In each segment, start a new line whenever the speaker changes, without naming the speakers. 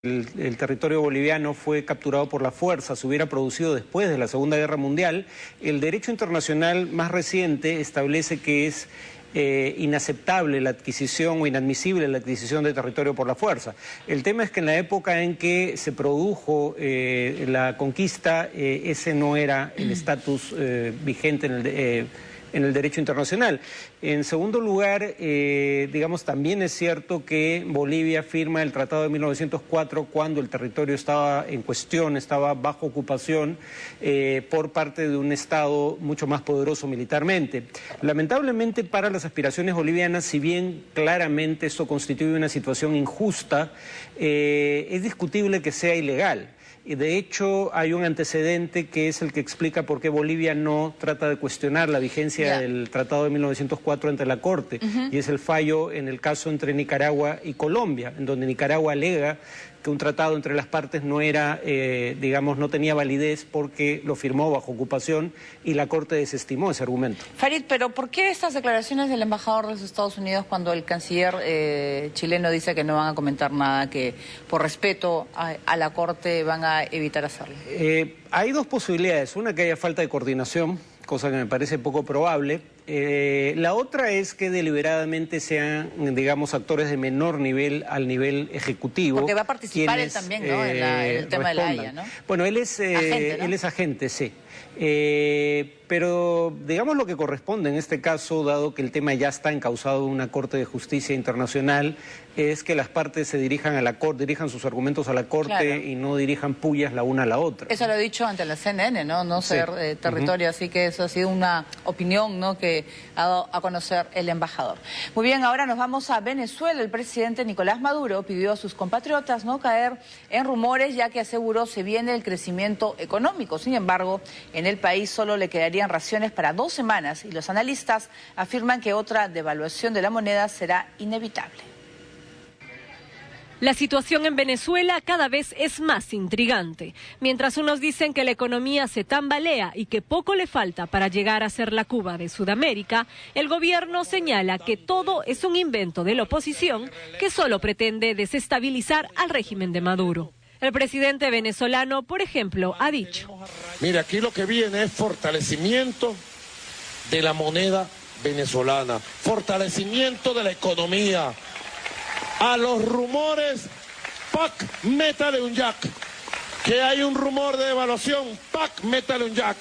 el territorio boliviano fue capturado por la fuerza, se hubiera producido después de la Segunda Guerra Mundial, el derecho internacional más reciente establece que es inaceptable la adquisición o inadmisible la adquisición de territorio por la fuerza. El tema es que en la época en que se produjo la conquista, ese no era el estatus vigente en el derecho internacional. En segundo lugar, digamos, también es cierto que Bolivia firma el Tratado de 1904 cuando el territorio estaba en cuestión, estaba bajo ocupación por parte de un Estado mucho más poderoso militarmente. Lamentablemente para las aspiraciones bolivianas, si bien claramente esto constituye una situación injusta, es discutible que sea ilegal. Y de hecho hay un antecedente que es el que explica por qué Bolivia no trata de cuestionar la vigencia del Tratado de 1904 ante la Corte, y es el fallo en el caso entre Nicaragua y Colombia, en donde Nicaragua alega que un tratado entre las partes no era, digamos, no tenía validez porque lo firmó bajo ocupación y la Corte desestimó ese argumento.
Farid, pero ¿por qué estas declaraciones del embajador de los Estados Unidos cuando el canciller chileno dice que no van a comentar nada, que por respeto a la Corte van a evitar hacerlo?
Hay dos posibilidades, una que haya falta de coordinación, cosa que me parece poco probable. La otra es que deliberadamente sean, digamos, actores de menor nivel al nivel ejecutivo.
Porque va a participar él también, ¿no? En el tema de la Haya, ¿no?
Bueno, él es agente, ¿no? Él es agente, sí. Pero digamos lo que corresponde en este caso, dado que el tema ya está encauzado en una Corte de Justicia Internacional, es que las partes se dirijan a la Corte, dirijan sus argumentos a la Corte, claro, y no dirijan pullas la una a la otra. Eso
lo ha dicho ante la CNN, ¿no? No ser territorio, así que eso ha sido una opinión, ¿no?, que ha dado a conocer el embajador. Muy bien, ahora nos vamos a Venezuela. El presidente Nicolás Maduro pidió a sus compatriotas no caer en rumores, ya que aseguró se viene el crecimiento económico. Sin embargo, en el país solo le quedarían raciones para 2 semanas y los analistas afirman que otra devaluación de la moneda será inevitable.
La situación en Venezuela cada vez es más intrigante. Mientras unos dicen que la economía se tambalea y que poco le falta para llegar a ser la Cuba de Sudamérica, el gobierno señala que todo es un invento de la oposición que solo pretende desestabilizar al régimen de Maduro. El presidente venezolano, por ejemplo, ha dicho:
mire, aquí lo que viene es fortalecimiento de la moneda venezolana, fortalecimiento de la economía. A los rumores, ¡pac!, métale un jack. Que hay un rumor de devaluación, ¡pac!, métale un jack.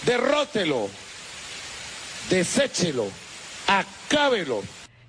Derrótelo, deséchelo, acábelo.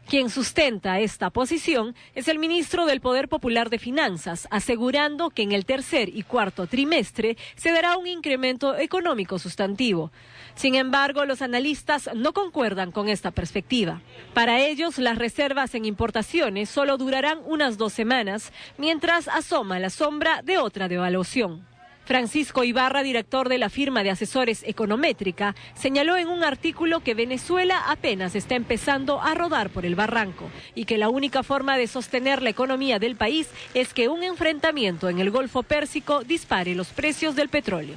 Quien sustenta esta posición es el ministro del Poder Popular de Finanzas, asegurando que en el tercer y cuarto trimestre se dará un incremento económico sustantivo. Sin embargo, los analistas no concuerdan con esta perspectiva. Para ellos, las reservas en importaciones solo durarán unas 2 semanas, mientras asoma la sombra de otra devaluación. Francisco Ibarra, director de la firma de asesores Econométrica, señaló en un artículo que Venezuela apenas está empezando a rodar por el barranco y que la única forma de sostener la economía del país es que un enfrentamiento en el Golfo Pérsico dispare los precios del petróleo.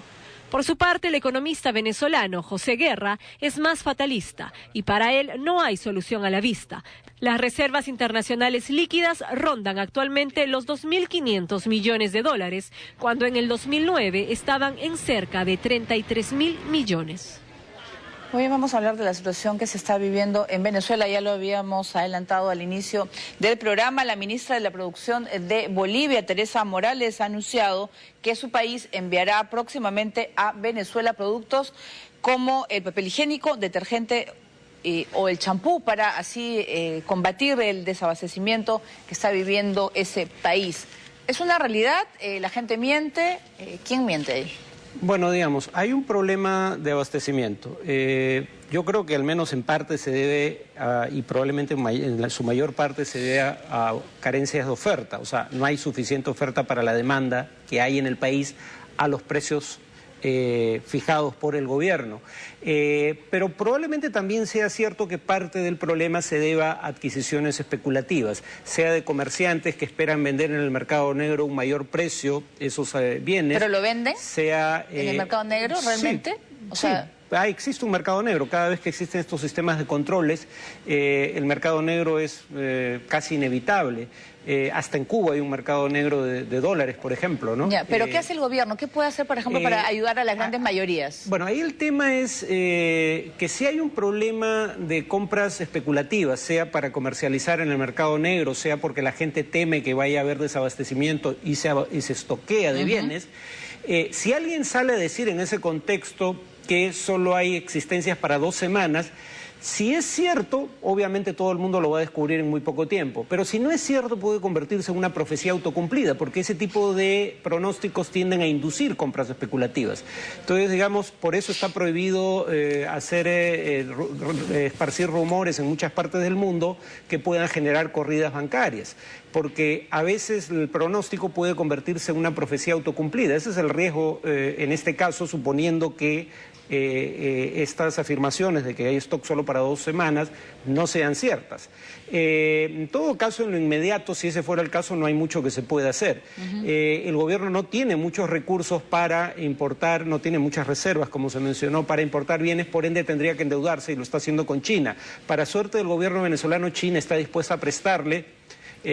Por su parte, el economista venezolano José Guerra es más fatalista y para él no hay solución a la vista. Las reservas internacionales líquidas rondan actualmente los $2.500 millones, cuando en el 2009 estaban en cerca de 33.000 millones.
Hoy vamos a hablar de la situación que se está viviendo en Venezuela. Ya lo habíamos adelantado al inicio del programa. La ministra de la Producción de Bolivia, Teresa Morales, ha anunciado que su país enviará próximamente a Venezuela productos como el papel higiénico, detergente o el champú para así combatir el desabastecimiento que está viviendo ese país. ¿Es una realidad? ¿La gente miente? ¿Quién miente ahí?
Bueno, digamos, hay un problema de abastecimiento. Yo creo que al menos en parte se debe, y probablemente en su mayor parte se debe a carencias de oferta. O sea, no hay suficiente oferta para la demanda que hay en el país a los precios fijados por el gobierno. Pero probablemente también sea cierto que parte del problema se deba a adquisiciones especulativas, sea de comerciantes que esperan vender en el mercado negro un mayor precio esos bienes.
¿Pero lo venden
sea,
en el mercado negro realmente?
Sí, o sea, existe un mercado negro. Cada vez que existen estos sistemas de controles, el mercado negro es casi inevitable. hasta en Cuba hay un mercado negro de dólares, por ejemplo, ¿no?
Ya, pero ¿qué hace el gobierno? ¿Qué puede hacer, por ejemplo, para ayudar a las grandes mayorías?
Bueno, ahí el tema es que si hay un problema de compras especulativas, sea para comercializar en el mercado negro, sea porque la gente teme que vaya a haber desabastecimiento y se estoquea de bienes, si alguien sale a decir en ese contexto que solo hay existencias para 2 semanas, si es cierto, obviamente todo el mundo lo va a descubrir en muy poco tiempo, pero si no es cierto puede convertirse en una profecía autocumplida, porque ese tipo de pronósticos tienden a inducir compras especulativas. Entonces, digamos, por eso está prohibido esparcir rumores en muchas partes del mundo que puedan generar corridas bancarias, porque a veces el pronóstico puede convertirse en una profecía autocumplida. Ese es el riesgo en este caso, suponiendo que estas afirmaciones de que hay stock solo para 2 semanas no sean ciertas. En todo caso, en lo inmediato, si ese fuera el caso, no hay mucho que se pueda hacer. El gobierno no tiene muchos recursos para importar, no tiene muchas reservas, como se mencionó, para importar bienes, por ende tendría que endeudarse y lo está haciendo con China. Para suerte del gobierno venezolano, China está dispuesta a prestarle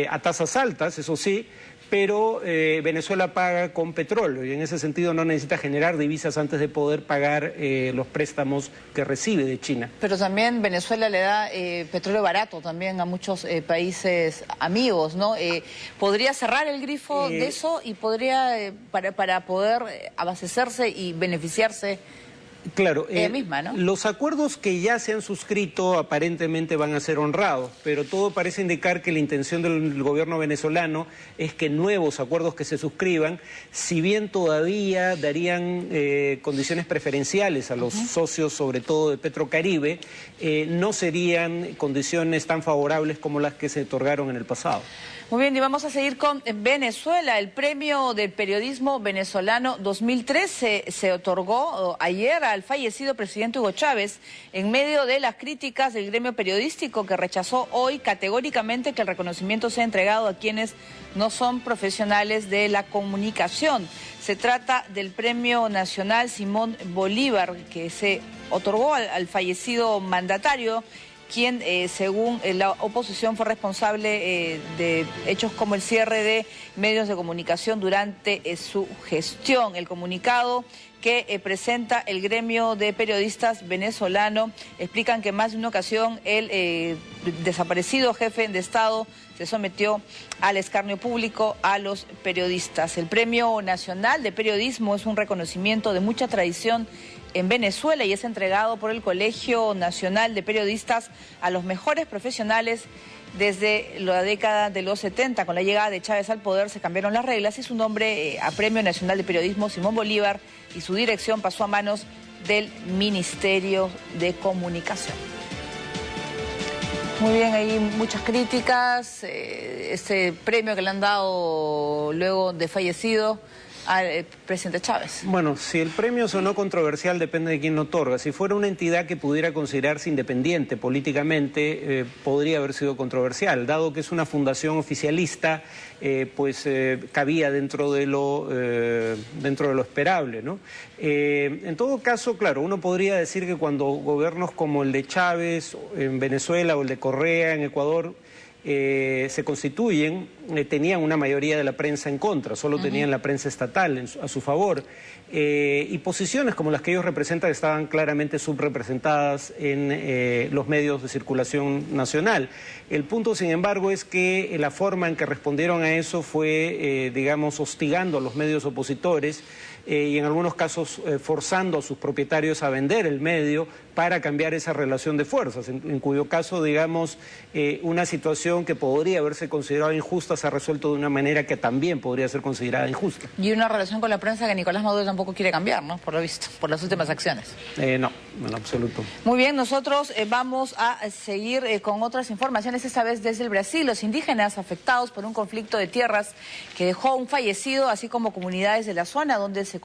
a tasas altas, eso sí, pero Venezuela paga con petróleo y en ese sentido no necesita generar divisas antes de poder pagar los préstamos que recibe de China.
Pero también Venezuela le da petróleo barato también a muchos países amigos, ¿no? ¿Podría cerrar el grifo de eso y podría, para poder abastecerse y beneficiarse?
Claro,
misma, ¿no?
Los acuerdos que ya se han suscrito aparentemente van a ser honrados, pero todo parece indicar que la intención del gobierno venezolano es que nuevos acuerdos que se suscriban, si bien todavía darían condiciones preferenciales a los socios, sobre todo de Petrocaribe, no serían condiciones tan favorables como las que se otorgaron en el pasado.
Muy bien, y vamos a seguir con Venezuela. El premio del periodismo venezolano 2013 se otorgó ayer al fallecido presidente Hugo Chávez en medio de las críticas del gremio periodístico, que rechazó hoy categóricamente que el reconocimiento sea entregado a quienes no son profesionales de la comunicación. Se trata del Premio Nacional Simón Bolívar, que se otorgó al fallecido mandatario, quien, según la oposición, fue responsable de hechos como el cierre de medios de comunicación durante su gestión. El comunicado que presenta el gremio de periodistas venezolano explican que más de una ocasión el desaparecido jefe de Estado se sometió al escarnio público a los periodistas. El Premio Nacional de Periodismo es un reconocimiento de mucha tradición en Venezuela y es entregado por el Colegio Nacional de Periodistas a los mejores profesionales desde la década de los 70. Con la llegada de Chávez al poder se cambiaron las reglas y su nombre a Premio Nacional de Periodismo Simón Bolívar y su dirección pasó a manos del Ministerio de Comunicación. Muy bien, hay muchas críticas. Este premio que le han dado luego de fallecido al presidente Chávez.
Bueno, si el premio sonó controversial depende de quién lo otorga. Si fuera una entidad que pudiera considerarse independiente políticamente, podría haber sido controversial. Dado que es una fundación oficialista, cabía dentro de lo esperable, ¿no? En todo caso, claro, uno podría decir que cuando gobiernos como el de Chávez en Venezuela o el de Correa en Ecuador se constituyen, tenían una mayoría de la prensa en contra, solo tenían la prensa estatal a su favor, y posiciones como las que ellos representan estaban claramente subrepresentadas en los medios de circulación nacional. El punto, sin embargo, es que la forma en que respondieron a eso fue, digamos, hostigando a los medios opositores y en algunos casos forzando a sus propietarios a vender el medio para cambiar esa relación de fuerzas, en cuyo caso, digamos, una situación que podría haberse considerado injusta se ha resuelto de una manera que también podría ser considerada injusta.
Y una relación con la prensa que Nicolás Maduro tampoco quiere cambiar, ¿no? Por lo visto, por las últimas acciones.
No, en absoluto.
Muy bien, nosotros vamos a seguir con otras informaciones, esta vez desde el Brasil. Los indígenas afectados por un conflicto de tierras que dejó un fallecido, así como comunidades de la zona donde se